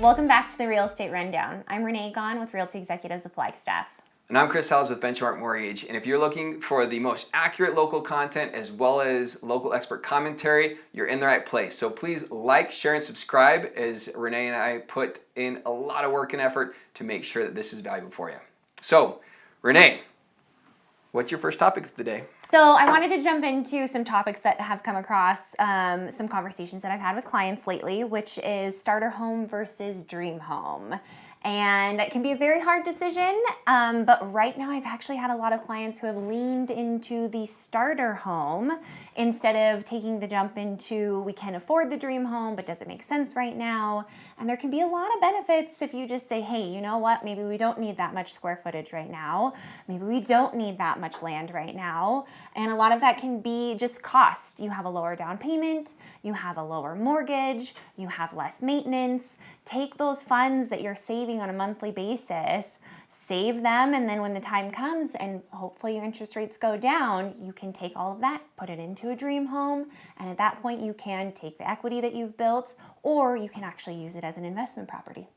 Welcome back to the Real Estate Rundown. I'm Renee with Realty Executives of Flagstaff. And I'm Chris Hallows with Benchmark Mortgage. And if you're looking for the most accurate local content as well as local expert commentary, you're in the right place. So please like, share, and subscribe as Renee and I put in a lot of work and effort to make sure that this is valuable for you. So, Renee, what's your first topic of the day? So I wanted to jump into some topics that have come across some conversations that I've had with clients lately, which is starter home versus dream home. And it can be a very hard decision, but right now I've actually had a lot of clients who have leaned into the starter home instead of taking the jump into we can afford the dream home, but does it make sense right now? And there can be a lot of benefits if you just say, hey, you know what, maybe we don't need that much square footage right now. Maybe we don't need that much land right now. And a lot of that can be just cost. You have a lower down payment, you have a lower mortgage, you have less maintenance. Take those funds that you're saving on a monthly basis, save them, and then when the time comes and hopefully your interest rates go down, you can take all of that, put it into a dream home, and at that point you can take the equity that you've built, or you can actually use it as an investment property.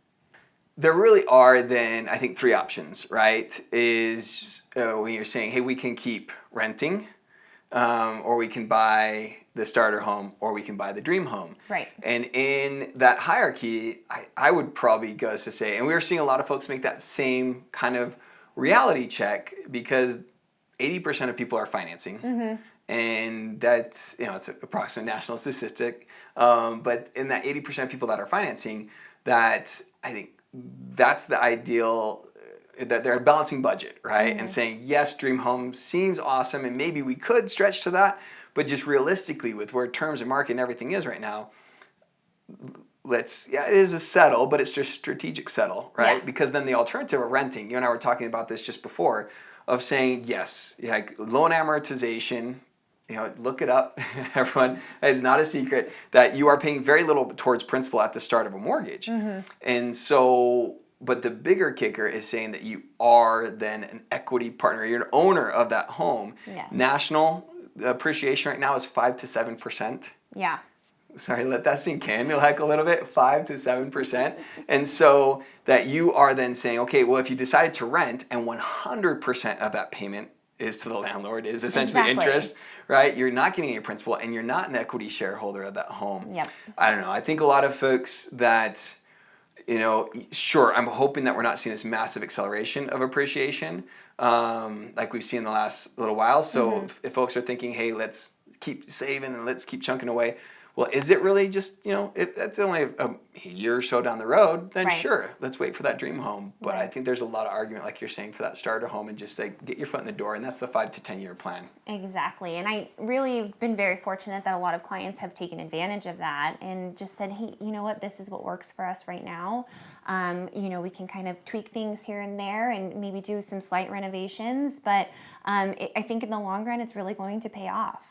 There really are then, I think, three options, right? Is when you're saying, hey, we can keep renting, or we can buy the starter home, or we can buy the dream home. Right. And in that hierarchy, I would probably go as to say, and we are seeing a lot of folks make that same kind of reality check because 80% of people are financing. Mm-hmm. And that's, it's an approximate national statistic. But in that 80% of people that are financing, that I think that's the ideal, that they're balancing budget, right? Mm-hmm. And saying, yes, dream home seems awesome and maybe we could stretch to that, but just realistically with where terms and market and everything is right now, it is a settle, but it's just strategic settle, right? Yeah. Because then the alternative of renting, you and I were talking about this just before, of saying, yes, like loan amortization, look it up, everyone, it's not a secret that you are paying very little towards principal at the start of a mortgage. Mm-hmm. And so, but the bigger kicker is saying that you are then an equity partner. You're an owner of that home. Yes. National appreciation right now is 5 to 7%. Yeah. Sorry, let that sink in like a little bit, 5 to 7%. And so that you are then saying, okay, well, if you decided to rent and 100% of that payment is to the landlord, is essentially interest, right? You're not getting any principal and you're not an equity shareholder of that home. Yep. I don't know. I think a lot of folks that, sure, I'm hoping that we're not seeing this massive acceleration of appreciation like we've seen in the last little while. So mm-hmm. if folks are thinking, hey, let's keep saving and let's keep chunking away, well, is it really just, if that's only a year or so down the road, then sure, let's wait for that dream home. But I think there's a lot of argument, like you're saying, for that starter home and just like get your foot in the door. And that's the 5 to 10 year plan. Exactly. And I really been very fortunate that a lot of clients have taken advantage of that and just said, hey, you know what, this is what works for us right now. We can kind of tweak things here and there and maybe do some slight renovations. But I think in the long run, it's really going to pay off.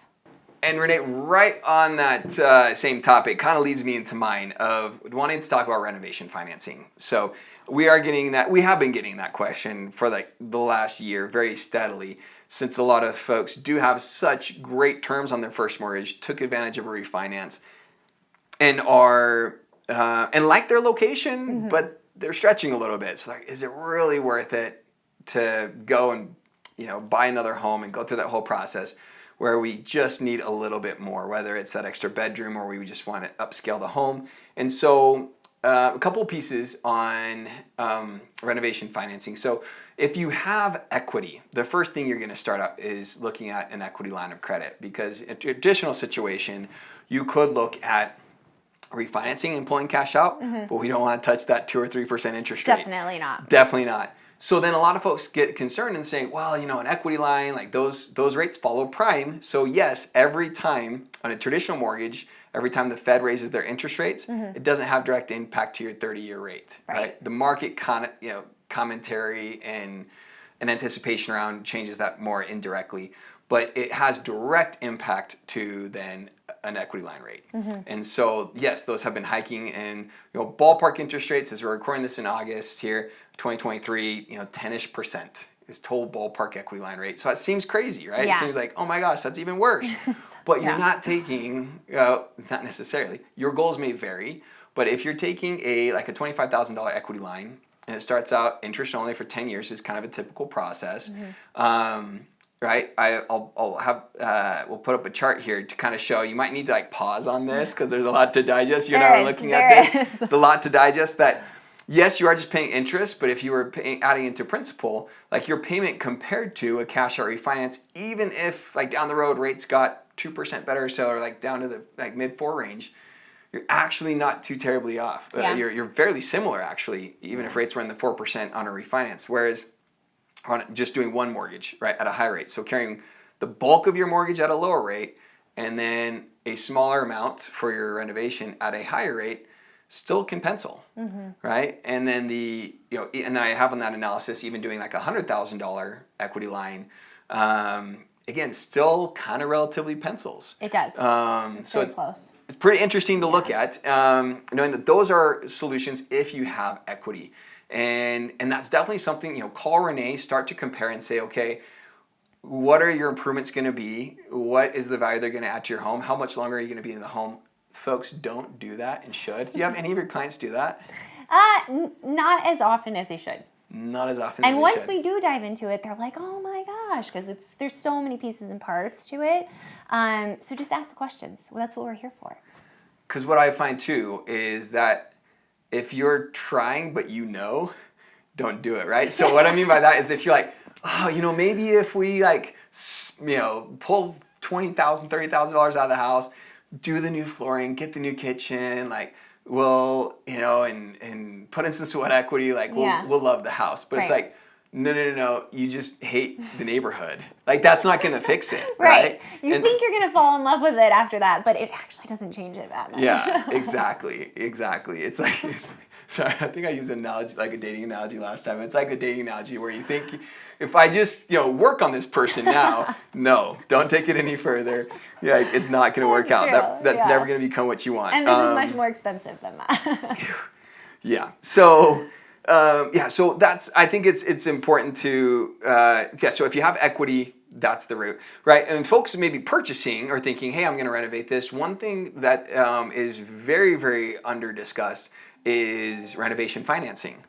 And Renee, right on that same topic, kind of leads me into mine of wanting to talk about renovation financing. So we have been getting that question for like the last year very steadily, since a lot of folks do have such great terms on their first mortgage, took advantage of a refinance, and are and like their location, mm-hmm. but they're stretching a little bit. So like, is it really worth it to go and buy another home and go through that whole process? Where we just need a little bit more, whether it's that extra bedroom or we just want to upscale the home. And so a couple of pieces on renovation financing. So if you have equity, the first thing you're going to start out is looking at an equity line of credit, because in a traditional situation, you could look at refinancing and pulling cash out, mm-hmm. but we don't want to touch that 2 or 3% interest rate. Definitely not. Definitely not. So then a lot of folks get concerned and saying, well, an equity line, like those rates follow prime. So yes, every time on a traditional mortgage, every time the Fed raises their interest rates, mm-hmm. it doesn't have direct impact to your 30-year rate, right? The market commentary and anticipation around changes that more indirectly, but it has direct impact to then an equity line rate. Mm-hmm. And so, yes, those have been hiking, and ballpark interest rates, as we're recording this in August here, 2023, 10-ish% is total ballpark equity line rate. So that seems crazy, right? Yeah. It seems like, oh my gosh, that's even worse. But you're not taking, not necessarily, your goals may vary, But if you're taking a $25,000 equity line, and it starts out interest only for 10 years is kind of a typical process. Right? I'll have we'll put up a chart here to kind of show. You might need to pause on this because there's a lot to digest. You and I were looking at this. There's a lot to digest. That yes, you are just paying interest, but if you were adding into principal, your payment compared to a cash out refinance, even if down the road rates got 2% better, so or down to the mid 4 range, you're actually not too terribly off. You're fairly similar actually, even if rates were in the 4% on a refinance. Whereas on just doing one mortgage, right, at a high rate. So carrying the bulk of your mortgage at a lower rate and then a smaller amount for your renovation at a higher rate still can pencil, right? And then and I have on that analysis even doing a $100,000 equity line, again, still kind of relatively pencils. It does. It's so very close. It's pretty interesting to look at, knowing that those are solutions if you have equity. And that's definitely something, call Renee, start to compare and say, okay, what are your improvements going to be? What is the value they're going to add to your home? How much longer are you going to be in the home? Folks, don't do that and should. Do you have any of your clients do that? Not as often as they should. Not as often as they should. And once we do dive into it, they're like, oh my gosh, because there's so many pieces and parts to it. So just ask the questions. Well, that's what we're here for. Because what I find too is that if you're trying but don't do it, right? So what I mean by that is if you're maybe if we pull $20,000, $30,000 out of the house, do the new flooring, get the new kitchen, we'll and put in some sweat equity, we'll love the house. But it's no, you just hate the neighborhood. That's not going to fix it, right? You think you're going to fall in love with it after that, but it actually doesn't change it that much. Yeah, exactly. It's sorry, I think I used an analogy, a dating analogy last time. It's like the dating analogy where you think, if I just, work on this person now, no, don't take it any further. Yeah, it's not going to work out. That's never going to become what you want. And this is much more expensive than that. Yeah. So, so that's, I think it's important to, so if you have equity, that's the route, right? And folks may be purchasing or thinking, hey, I'm going to renovate this. One thing that is very, very under discussed is renovation financing.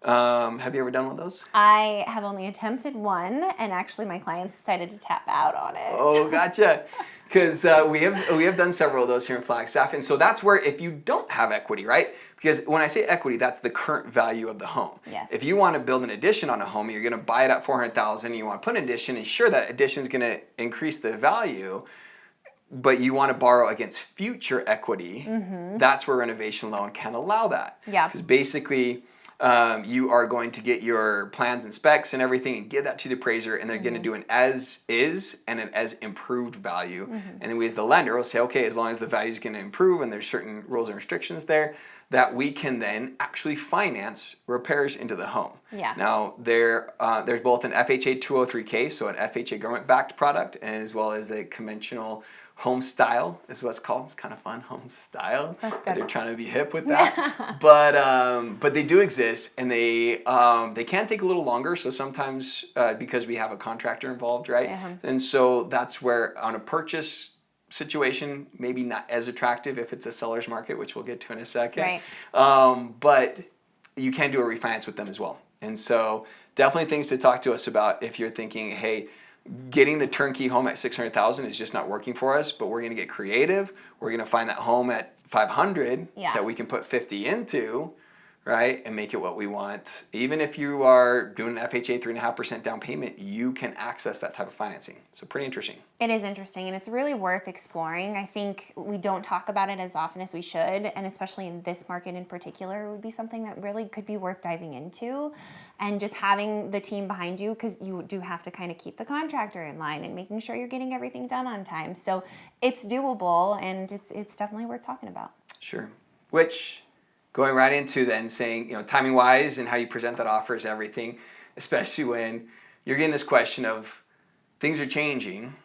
Have you ever done one of those? I have only attempted one, and actually my clients decided to tap out on it. Oh, gotcha. Because we have done several of those here in Flagstaff, and so that's where if you don't have equity, right? Because when I say equity, that's the current value of the home. Yes. If you want to build an addition on a home, you're going to buy it at $400,000. You want to put an addition, and sure, that addition is going to increase the value, but you want to borrow against future equity. That's where renovation loan can allow that. Yeah. Because basically, you are going to get your plans and specs and everything and give that to the appraiser, and they're going to do an as is and an as improved value. And then we as the lender will say, okay, as long as the value is going to improve and there's certain rules and restrictions there, that we can then actually finance repairs into the home. Yeah. Now, there's both an FHA 203K, so an FHA government-backed product, as well as the conventional home style is what's called. It's kind of fun, home style. That's good. They're trying to be hip with that. But they do exist, and they can take a little longer. So sometimes because we have a contractor involved, right? And so that's where on a purchase situation, maybe not as attractive if it's a seller's market, which we'll get to in a second. Right. But you can do a refinance with them as well. And so definitely things to talk to us about if you're thinking, hey, getting the turnkey home at $600,000 is just not working for us, but we're going to get creative. We're going to find that home at $500 that we can put $50 into, right, and make it what we want. Even if you are doing an FHA 3.5% down payment, you can access that type of financing. So pretty interesting. It is interesting, and it's really worth exploring. I think we don't talk about it as often as we should, and especially in this market in particular, it would be something that really could be worth diving into. And just having the team behind you, because you do have to kind of keep the contractor in line and making sure you're getting everything done on time. So it's doable, and it's definitely worth talking about. Sure. Which, going right into then saying, timing wise and how you present that offer is everything, especially when you're getting this question of things are changing.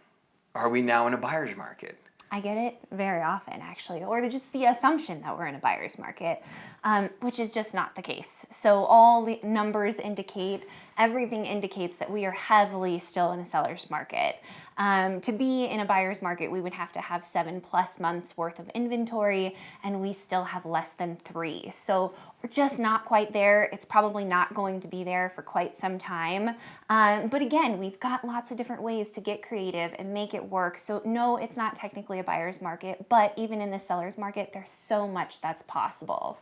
Are we now in a buyer's market? I get it very often, actually, or just the assumption that we're in a buyer's market, which is just not the case. So all the numbers indicate, everything indicates that we are heavily still in a seller's market. To be in a buyer's market, we would have to have 7+ months worth of inventory, and we still have less than 3. So we're just not quite there. It's probably not going to be there for quite some time. But again, we've got lots of different ways to get creative and make it work. So no, it's not technically a buyer's market, but even in the seller's market, there's so much that's possible.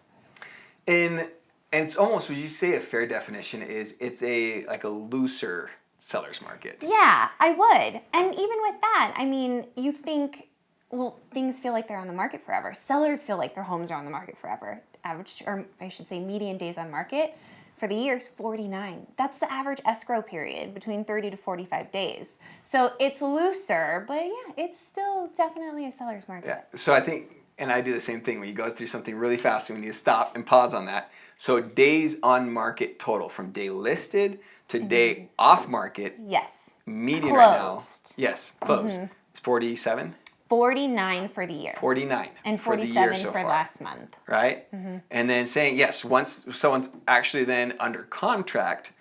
And it's almost, would you say a fair definition is it's a looser seller's market? Yeah, I would. And even with that, I mean, you think, well, things feel like they're on the market forever. Sellers feel like their homes are on the market forever. Average, or I should say median days on market for the year is 49. That's the average escrow period, between 30 to 45 days. So it's looser, but yeah, it's still definitely a seller's market. Yeah. So I think, and I do the same thing when you go through something really fast and we need to stop and pause on that. So days on market total from day listed to day off market. Yes. Median Closed. right now. Yes, closed. It's 47. 49 for the year. 49 and 47 for the year so for far. last month. Right? And then saying, yes, once someone's actually then under contract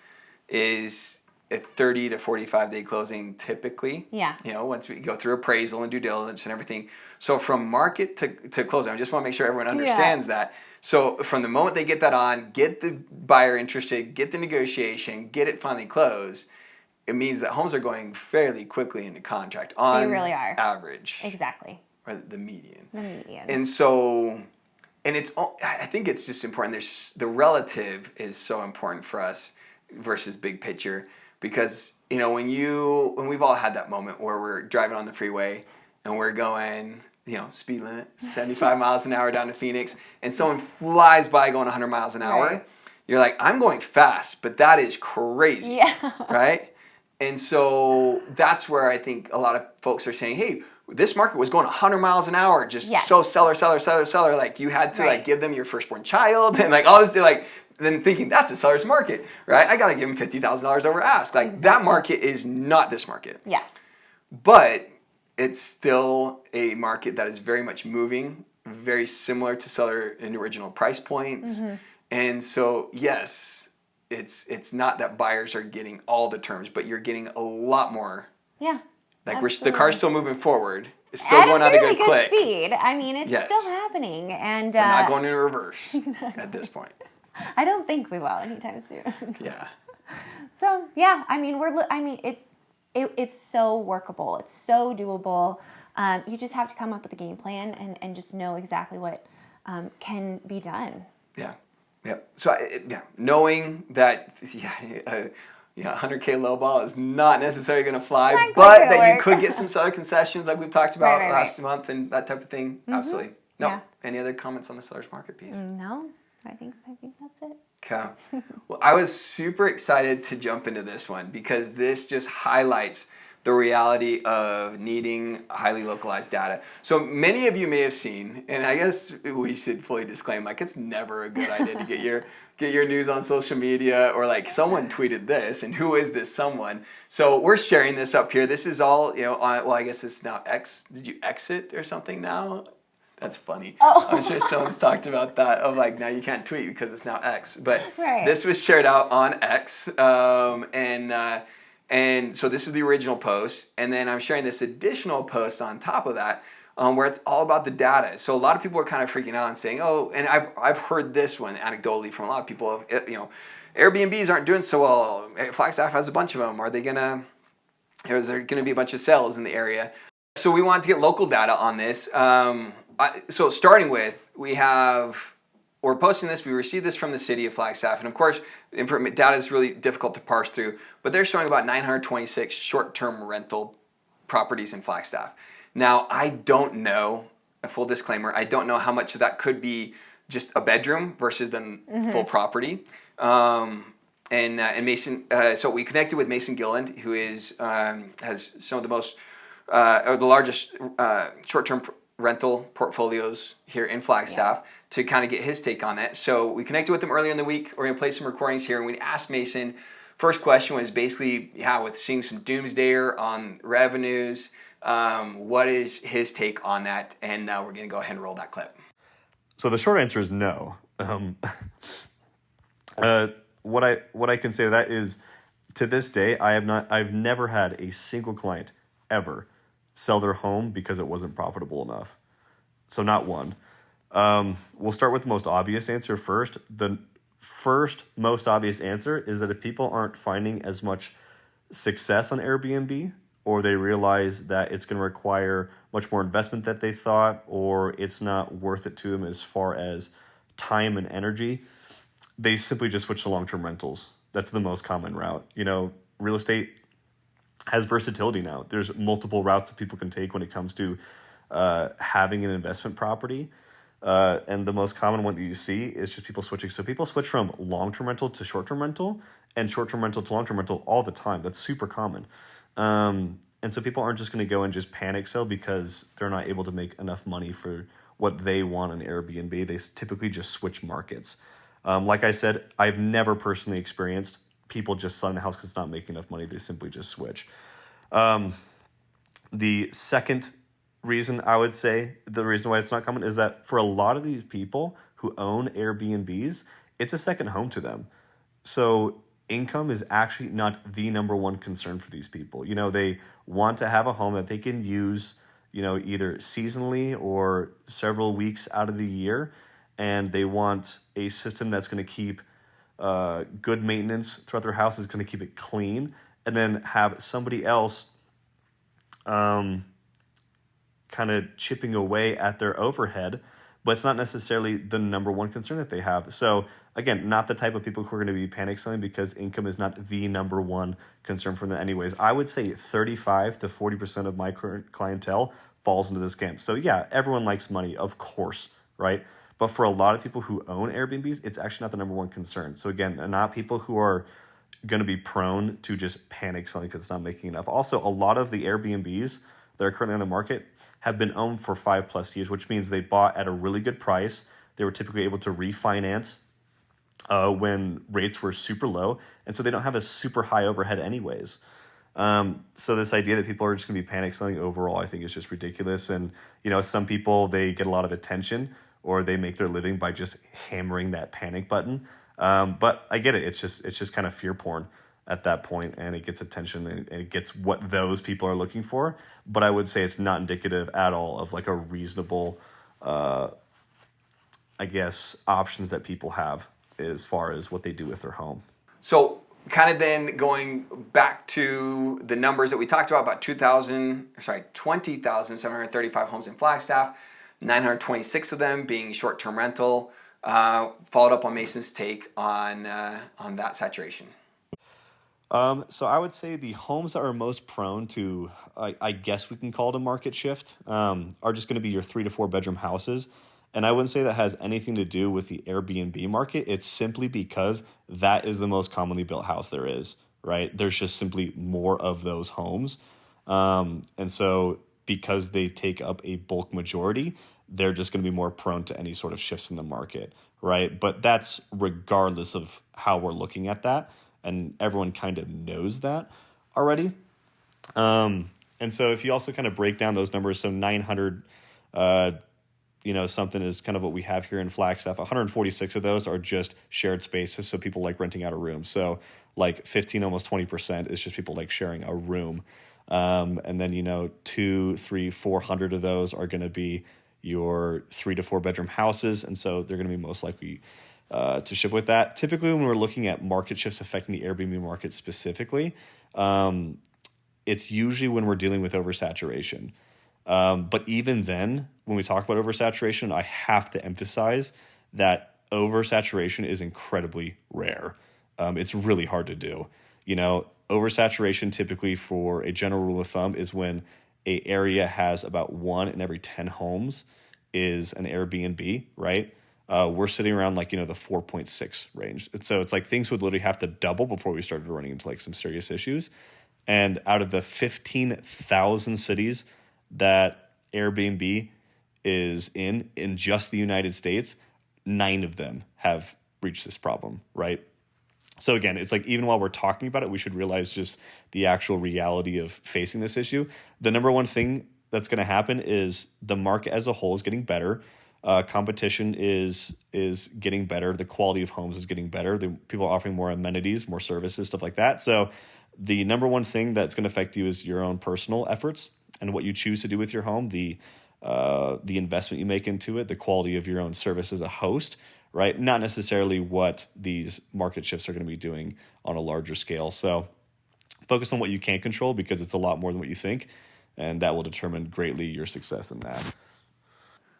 is a 30 to 45 day closing typically. Yeah. You know, once we go through appraisal and due diligence and everything. So from market to closing, I just want to make sure everyone understands that. So from the moment they get that on, get the buyer interested, get the negotiation, get it finally closed, it means that homes are going fairly quickly into contract on They really are. average. Exactly. Or the median. The median. And so, and it's, I think it's just important. The relative is so important for us versus big picture, because, you know, when we've all had that moment where we're driving on the freeway and we're going, you know, speed limit, 75 miles an hour down to Phoenix, and someone flies by going 100 miles an hour. Right. You're like, I'm going fast, but that is crazy. Yeah. Right? And so that's where I think a lot of folks are saying, hey, this market was going 100 miles an hour, just so seller. Like you had to like give them your firstborn child and like all this, like then thinking that's a seller's market, right? I got to give them $50,000 over ask. Like that market is not this market. Yeah. But it's still a market that is very much moving, very similar to seller and original price points. And so, yes, it's not that buyers are getting all the terms, but you're getting a lot more. Yeah. Like the car's still moving forward. It's still going at a good click. Speed. I mean, it's still happening, and we're not going in reverse at this point. I don't think we will anytime soon. Yeah. So yeah, I mean, it's so workable. It's so doable. You just have to come up with a game plan and just know exactly what can be done. Yeah. Yeah. So knowing that 100K low ball is not necessarily going to fly, but that you could get some seller concessions like we've talked about last month and that type of thing. Absolutely. No. Yeah. Any other comments on the seller's market piece? No. I think that's it. Okay. Well, I was super excited to jump into this one because this just highlights the reality of needing highly localized data. So many of you may have seen, and I guess we should fully disclaim, like it's never a good idea to get your news on social media or like someone tweeted this and who is this someone? So we're sharing this up here. This is all, on, well, I guess it's now X. Did you exit or something now? That's funny. Oh. I'm sure someone's talked about that of like now you can't tweet because it's now X. But this was shared out on X, and so this is the original post, and then I'm sharing this additional post on top of that, where it's all about the data. So a lot of people are kind of freaking out and saying, oh, and I've heard this one anecdotally from a lot of people of, Airbnbs aren't doing so well. Flagstaff has a bunch of them. Is there gonna be a bunch of sales in the area? So we wanted to get local data on this. So starting with, we're posting this, we received this from the city of Flagstaff, and of course, data is really difficult to parse through, but they're showing about 926 short-term rental properties in Flagstaff. Now, I don't know, a full disclaimer, I don't know how much of that could be just a bedroom versus then full property. And Mason, so we connected with Mason Gilland, who has some of the most, or the largest short-term rental portfolios here in Flagstaff to kind of get his take on that. So we connected with him earlier in the week. We're going to play some recordings here, and we asked Mason. First question was basically, with seeing some doomsdayer on revenues, what is his take on that? And we're going to go ahead and roll that clip. So the short answer is no. What I can say to that is, to this day, I've never had a single client ever sell their home because it wasn't profitable enough. So not one. We'll start with the most obvious answer first. The first most obvious answer is that if people aren't finding as much success on Airbnb, or they realize that it's going to require much more investment than they thought, or it's not worth it to them as far as time and energy, they simply just switch to long-term rentals. That's the most common route. Real estate has versatility now. There's multiple routes that people can take when it comes to having an investment property. And the most common one that you see is just people switching. So people switch from long-term rental to short-term rental and short-term rental to long-term rental all the time. That's super common. And so people aren't just going to go and just panic sell because they're not able to make enough money for what they want on Airbnb. They typically just switch markets. Like I said, I've never personally experienced people just selling the house because it's not making enough money. They simply just switch. The second reason I would say, the reason why it's not common, is that for a lot of these people who own Airbnbs, it's a second home to them. So income is actually not the number one concern for these people. They want to have a home that they can use, either seasonally or several weeks out of the year. And they want a system that's going to keep good maintenance throughout their house, is going to keep it clean, and then have somebody else kind of chipping away at their overhead, but it's not necessarily the number one concern that they have. So again, not the type of people who are going to be panic selling because income is not the number one concern for them anyways. I would say 35 to 40% of my current clientele falls into this camp. So yeah, everyone likes money, of course, right? But for a lot of people who own Airbnbs, it's actually not the number one concern. So again, not people who are going to be prone to just panic selling because it's not making enough. Also, a lot of the Airbnbs that are currently on the market have been owned for 5+ years, which means they bought at a really good price. They were typically able to refinance when rates were super low, and so they don't have a super high overhead anyways. So this idea that people are just going to be panic selling overall, I think, is just ridiculous. And some people, they get a lot of attention, or they make their living by just hammering that panic button. But I get it. It's just kind of fear porn at that point, and it gets attention and it gets what those people are looking for. But I would say it's not indicative at all of like a reasonable, options that people have as far as what they do with their home. So kind of then going back to the numbers that we talked about 20,735 homes in Flagstaff, 926 of them being short-term rental, followed up on Mason's take on that saturation. So I would say the homes that are most prone to, I guess we can call it a market shift, are just going to be your 3 to 4 bedroom houses. And I wouldn't say that has anything to do with the Airbnb market. It's simply because that is the most commonly built house there is, right? There's just simply more of those homes. And so because they take up a bulk majority, they're just going to be more prone to any sort of shifts in the market, right? But that's regardless of how we're looking at that. And everyone kind of knows that already. And so if you also kind of break down those numbers, so 900, something is kind of what we have here in Flagstaff. 146 of those are just shared spaces, so people like renting out a room. So like 15, almost 20% is just people like sharing a room. And then, 200, 300, 400 of those are going to be your 3 to 4 bedroom houses. And so they're going to be most likely to shift with that. Typically, when we're looking at market shifts affecting the Airbnb market specifically, it's usually when we're dealing with oversaturation. But even then, when we talk about oversaturation, I have to emphasize that oversaturation is incredibly rare. It's really hard to do. Oversaturation typically, for a general rule of thumb, is when an area has about 1 in every 10 homes is an Airbnb, right? We're sitting around the 4.6 range. And so it's like things would literally have to double before we started running into some serious issues. And out of the 15,000 cities that Airbnb is in just the United States, 9 of them have reached this problem, right? So again, it's like even while we're talking about it, we should realize just the actual reality of facing this issue. The number one thing that's going to happen is the market as a whole is getting better. Competition is getting better. The quality of homes is getting better. People are offering more amenities, more services, stuff like that. So the number one thing that's going to affect you is your own personal efforts and what you choose to do with your home, the investment you make into it, the quality of your own service as a host, right? Not necessarily what these market shifts are going to be doing on a larger scale. So focus on what you can control because it's a lot more than what you think, and that will determine greatly your success in that.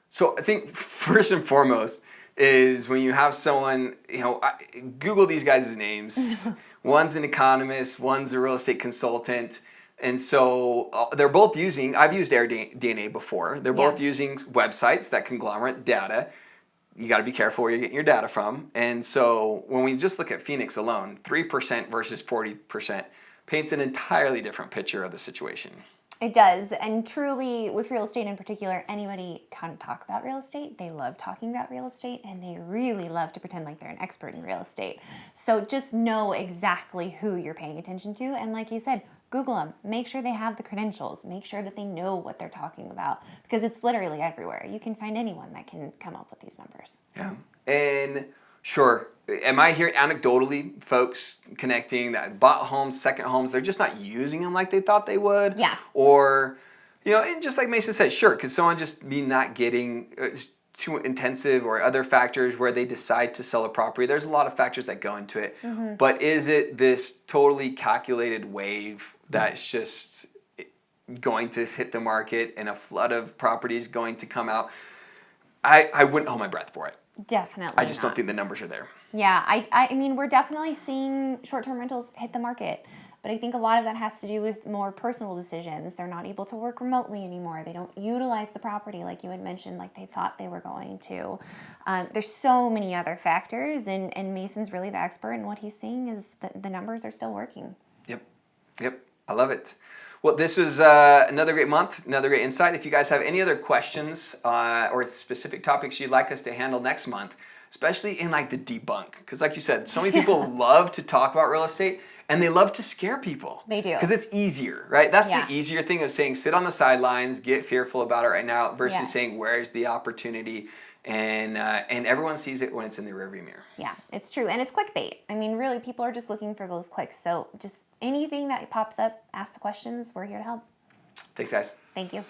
So I think first and foremost is when you have someone, Google these guys' names. One's an economist, one's a real estate consultant. And so they're both using, I've used AirDNA before. They're both using websites that conglomerate data. You got to be careful where you're getting your data from. And so when we just look at Phoenix alone, 3% versus 40% paints an entirely different picture of the situation. It does. And truly, with real estate in particular, anybody can talk about real estate. They love talking about real estate, and they really love to pretend like they're an expert in real estate. So just know exactly who you're paying attention to. And like you said, Google them. Make sure they have the credentials. Make sure that they know what they're talking about, because it's literally everywhere. You can find anyone that can come up with these numbers. Yeah. And sure, am I hearing anecdotally folks connecting that bought homes, second homes, they're just not using them like they thought they would? Yeah. Or, and just like Mason said, sure, could someone just be not getting too intensive or other factors where they decide to sell a property? There's a lot of factors that go into it. Mm-hmm. But is it this totally calculated wave that's just going to hit the market and a flood of properties going to come out? I wouldn't hold my breath for it. Definitely I just don't think the numbers are there. Yeah, I mean, we're definitely seeing short-term rentals hit the market, but I think a lot of that has to do with more personal decisions. They're not able to work remotely anymore. They don't utilize the property like you had mentioned, like they thought they were going to. There's so many other factors, and Mason's really the expert, and what he's seeing is that the numbers are still working. Yep, I love it. Well, this was another great month, another great insight. If you guys have any other questions or specific topics you'd like us to handle next month, especially in like the debunk, because like you said, so many people love to talk about real estate and they love to scare people. They do. Because it's easier, right? That's the easier thing of saying sit on the sidelines, get fearful about it right now versus saying where's the opportunity. And everyone sees it when it's in the rearview mirror. Yeah, it's true. And it's clickbait. I mean, really, people are just looking for those clicks. So just anything that pops up, ask the questions. We're here to help. Thanks, guys. Thank you.